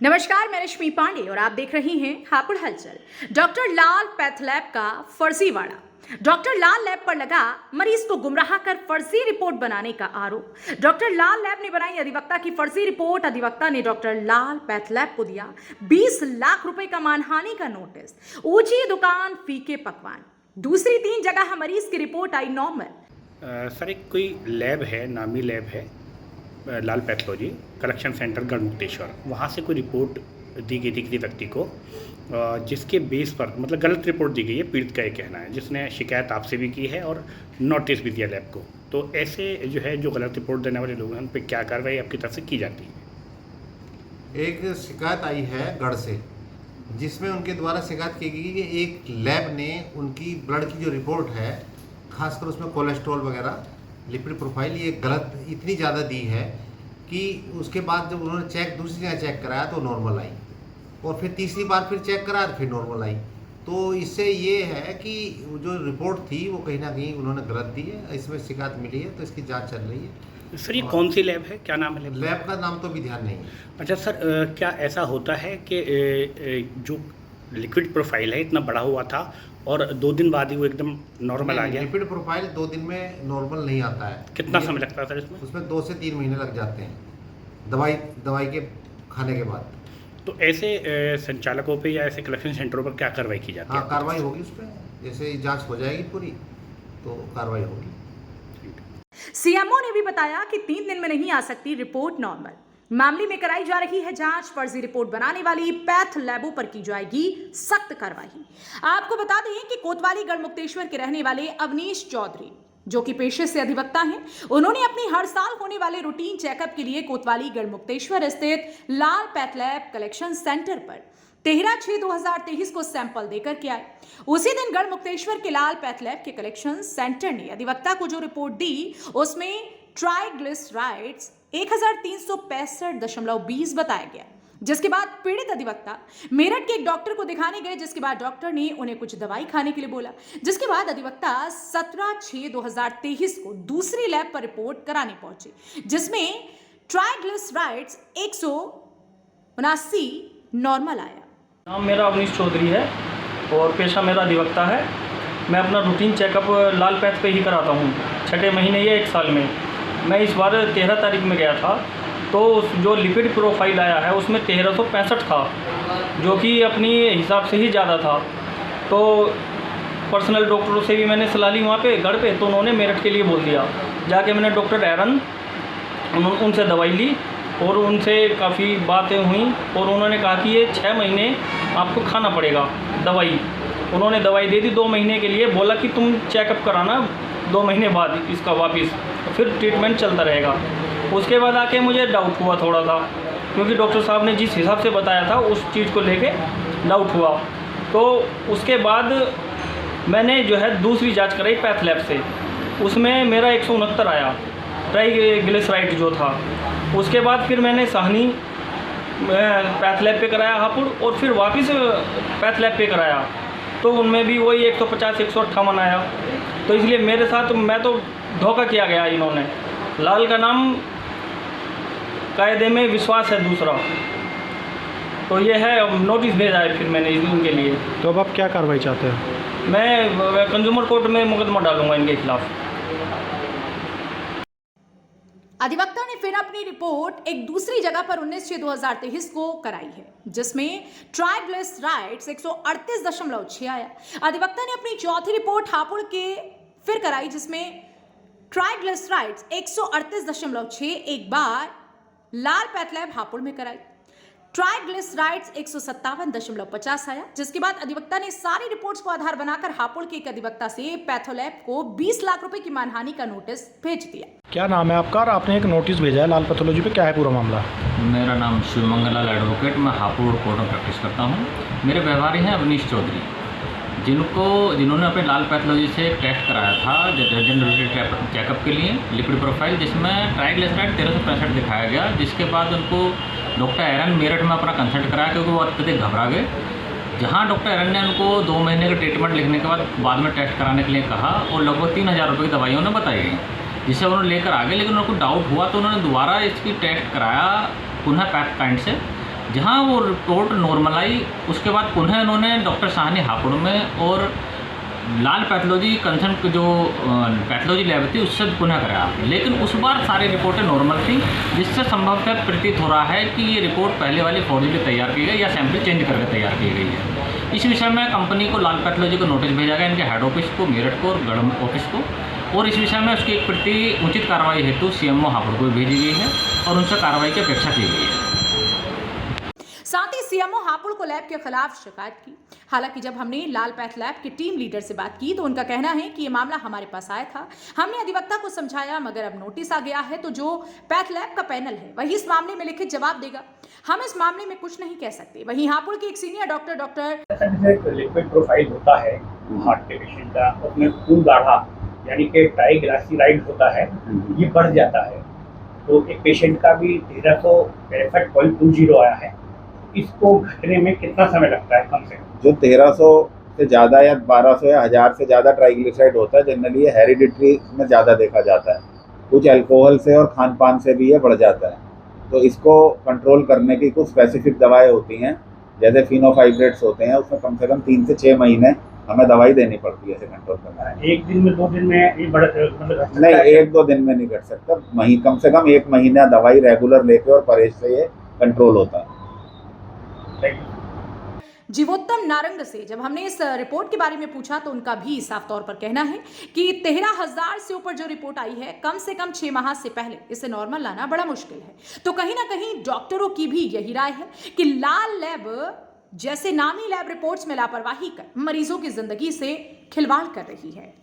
नमस्कार, मैं रश्मि पांडे और आप देख रही हैं हापुड़ हलचल। डॉक्टर लाल पैथ लैब का फर्जीवाड़ा। डॉक्टर लाल लैब पर लगा मरीज को गुमराह कर फर्जी रिपोर्ट बनाने का आरोप। डॉक्टर लाल लैब ने बनाई अधिवक्ता की फर्जी रिपोर्ट। अधिवक्ता ने डॉक्टर लाल पैथ लैब को दिया 20 लाख रुपए का मानहानि का नोटिस। ऊंची दुकान, फीके पकवान, दूसरी 3 जगह मरीज की रिपोर्ट आई नॉर्मल। सर, एक कोई लैब है, नामी लैब है लाल पैथोलॉजी कलेक्शन सेंटर गढ़मुक्तेश्वर, वहाँ से कोई रिपोर्ट दी गई थी किसी व्यक्ति को, जिसके बेस पर मतलब गलत रिपोर्ट दी गई है, पीड़ित का ये कहना है, जिसने शिकायत आपसे भी की है और नोटिस भी दिया लैब को। तो ऐसे जो है, जो गलत रिपोर्ट देने वाले लोग हैं, उन पर क्या कार्रवाई आपकी तरफ से की जाती है? एक शिकायत आई है गढ़ से, जिसमें उनके द्वारा शिकायत की गई कि एक लैब ने उनकी ब्लड की जो रिपोर्ट है, खासकर उसमें कोलेस्ट्रॉल वगैरह, लिपिड प्रोफाइल ये गलत इतनी ज़्यादा दी है कि उसके बाद जब उन्होंने दूसरी जगह चेक कराया तो नॉर्मल आई, और फिर तीसरी बार फिर चेक कराया तो फिर नॉर्मल आई। तो इससे ये है कि जो रिपोर्ट थी वो कहीं ना कहीं उन्होंने गलत दी है। इसमें शिकायत मिली है तो इसकी जांच चल रही है। सर, ये कौन सी लैब है, क्या नाम है लैब का नाम तो भी ध्यान नहीं है। अच्छा सर, क्या ऐसा होता है कि जो लिक्विड प्रोफाइल है इतना बड़ा हुआ था और 2 दिन बाद ही वो एकदम नॉर्मल आ गया? लिपिड प्रोफाइल 2 दिन में नॉर्मल नहीं आता है। कितना समय लगता है सर इसमें? उसमें 2 से 3 महीने लग जाते हैं दवाई के खाने के बाद। तो ऐसे संचालकों पे या ऐसे कलेक्शन सेंटरों पर क्या कार्रवाई की जाती है? हाँ, कार्रवाई होगी उस पर। जैसे जांच हो जाएगी पूरी तो कार्रवाई होगी। सीएमओ ने भी बताया कि 3 दिन में नहीं आ सकती रिपोर्ट नॉर्मल। मामले में कराई जा रही है जांच। फर्जी रिपोर्ट बनाने वाली पैथ लैबों पर की जाएगी सख्त कार्रवाई। आपको बता दें कि कोतवाली गढ़मुक्तेश्वर के रहने वाले अवनीश चौधरी, जो कि पेशे से अधिवक्ता हैं, उन्होंने अपनी हर साल होने वाले रूटीन चेकअप के लिए कोतवाली गढ़मुक्तेश्वर स्थित लाल पैथ लैब कलेक्शन सेंटर पर 13/6/2023 को सैंपल देकर के आए। उसी दिन गढ़मुक्तेश्वर के लाल पैथ लैब के कलेक्शन सेंटर ने अधिवक्ता को जो रिपोर्ट दी, उसमें ट्राइग्लिसराइड्स 1365.20 बताया गया। जिसके बाद पीड़ित अधिवक्ता मेरठ के एक डॉक्टर को दिखाने गए, जिसके बाद डॉक्टर ने उन्हें कुछ दवाई खाने के लिए बोला। जिसके बाद अधिवक्ता 17/6/2023 को दूसरी लैब पर रिपोर्ट कराने पहुंचे, जिसमें ट्राइग्लिसराइड्स 179 नॉर्मल आया। नाम मेरा अवनीश चौधरी है और पेशा मेरा अधिवक्ता है। मैं अपना रूटीन चेकअप लाल पैथ पे ही कराता हूँ 6ठे महीने या 1 साल में। मैं इस बार 13 तारीख में गया था, तो जो लिपिड प्रोफाइल आया है उसमें 1365 था, जो कि अपनी हिसाब से ही ज़्यादा था। तो पर्सनल डॉक्टरों से भी मैंने सलाह ली वहाँ पे गढ़ पे, तो उन्होंने मेरठ के लिए बोल दिया। जाके मैंने डॉक्टर एरन उनसे दवाई ली और उनसे काफ़ी बातें हुई, और उन्होंने कहा कि ये 6 महीने आपको खाना पड़ेगा दवाई। उन्होंने दवाई दे दी 2 महीने के लिए, बोला कि तुम चेकअप कराना 2 महीने बाद इसका वापस, फिर ट्रीटमेंट चलता रहेगा। उसके बाद आके मुझे डाउट हुआ थोड़ा सा, क्योंकि डॉक्टर साहब ने जिस हिसाब से बताया था उस चीज़ को लेके डाउट हुआ। तो उसके बाद मैंने जो है दूसरी जांच कराई पैथ लैब से, उसमें मेरा 169 आया ट्राइग्लिसराइड जो था। उसके बाद फिर मैंने साहनी पैथ लैब पे कराया हापुड़, और फिर वापस पैथ लैब पे कराया, तो उनमें भी वही 150-158 आया। तो इसलिए मेरे साथ मैं तो धोखा किया गया इन्होंने। लाल का नाम कायदे में विश्वास है दूसरा, तो ये है। नोटिस भेजा है फिर मैंने इनके लिए। तो अब आप क्या कार्रवाई चाहते हैं? मैं कंज्यूमर कोर्ट में मुकदमा डालूंगा इनके खिलाफ। अधिवक्ता ने फिर अपनी रिपोर्ट एक दूसरी जगह पर 19/6/2023 को कराई है, जिसमें ट्राइग्लिसराइड्स 138.6 आया। अधिवक्ता ने अपनी चौथी रिपोर्ट हापुड़ के फिर कराई, जिसमें ट्राइग्लिसराइड्स 138.6 एक बार लाल पैथ लैब हापुड़ में कराई। ट्राइग्लिसराइड्स 157.50 आया। जिसके बाद अधिवक्ता ने सारी रिपोर्ट्स को आधार बनाकर हापुड़ के एक अधिवक्ता से पैथोलैब को 20 लाख रुपए की मानहानि का नोटिस भेज दिया। क्या नाम है आपका और आपने एक नोटिस भेजा है लाल पैथोलॉजी पे, क्या है पूरा मामला? मेरा नाम शिवमंगल लाल एडवोकेट, मैं हापुड़ कोर्ट में प्रैक्टिस करता हूँ। मेरे व्यवहारी हैं अवनीश चौधरी, जिन्होंने अपने लाल पैथोलॉजी से टेस्ट कराया था जनरल चेकअप के लिए लिपिड प्रोफाइल, जिसमें ट्राइग्लिसराइड 1365 दिखाया गया। जिसके बाद उनको डॉक्टर एरन मेरठ में अपना कंसल्ट कराया, क्योंकि वो अत्यधिक घबरा गए। जहाँ डॉक्टर एरन ने उनको 2 महीने का ट्रीटमेंट लिखने के बाद में टेस्ट कराने के लिए कहा, और लगभग 3000 रुपये की दवाइयों ने बताई गई, जिसे उन्होंने लेकर आ गए। लेकिन उनको डाउट हुआ तो उन्होंने दोबारा इसकी टेस्ट कराया पुनः पैथ काइंड से, जहाँ वो रिपोर्ट नॉर्मल आई, उसके बाद पुनः उन्होंने डॉक्टर साहनी हापुड़ में और लाल पैथोलॉजी कंसर्न जो पैथोलॉजी लैब थी उससे पुनः कराया, लेकिन उस बार सारी रिपोर्टें नॉर्मल थी, जिससे संभवतः प्रतीत हो रहा है कि ये रिपोर्ट पहले वाली फॉर्जरी तैयार की गई या सैंपल चेंज करके तैयार की गई है। इस विषय में कंपनी को लाल पैथोलॉजी को नोटिस भेजा गया, इनके हेड ऑफिस को, मेरठ को और गढ़ ऑफिस को, और इस विषय में उसकी एक प्रति उचित कार्रवाई हेतु सीएमओ हापुड़ को भेजी गई है और उनसे कार्रवाई की अपेक्षा की गई है। साथ ही सीएमओ हापुड़ को लैब के खिलाफ शिकायत की। हालांकि जब हमने लाल पैथ लैब के टीम लीडर से बात की तो उनका कहना है कि ये मामला हमारे पास आया था, हमने अधिवक्ता को समझाया, मगर अब नोटिस आ गया है तो जो पैथ लैब का पैनल है वही इस मामले में लिखित जवाब देगा, हम इस मामले में कुछ नहीं कह सकते। वहीं हापुड़ के एक सीनियर डॉक्टर लिक्विड प्रोफाइल होता है हार्ट के पेशेंट का, उसमें खून गाढ़ा यानी कि ट्राइग्लिसराइड होता है, ये बढ़ जाता है। तो एक पेशेंट का भी 1363.20 आया है, इसको घटने में कितना समय लगता है कम से कम? जो 1300 से ज़्यादा या 1200 या 1000 से ज़्यादा ट्राइग्लिसराइड होता है, जनरली हेरिडिटरी में ज़्यादा देखा जाता है, कुछ अल्कोहल से और खान पान से भी ये बढ़ जाता है। तो इसको कंट्रोल करने की कुछ स्पेसिफिक दवाएं होती हैं, जैसे फिनोफाइब्रेट्स होते हैं, उसमें कम से कम 3 से 6 महीने हमें दवाई देनी पड़ती है इसे कंट्रोल करना है। एक दिन में 2 दिन में ये बढ़ मतलब नहीं, 1-2 दिन में नहीं घट सकता, कम से कम 1 महीना दवाई रेगुलर लेके और परहेज से ये कंट्रोल होता है। जीवोत्तम नारंग से जब हमने इस रिपोर्ट के बारे में पूछा तो उनका भी साफ तौर पर कहना है कि 13,000 से ऊपर जो रिपोर्ट आई है, कम से कम 6 माह से पहले इसे नॉर्मल लाना बड़ा मुश्किल है। तो कहीं ना कहीं डॉक्टरों की भी यही राय है कि लाल लैब जैसे नामी लैब रिपोर्ट्स में लापरवाही कर मरीजों की जिंदगी से खिलवाड़ कर रही है।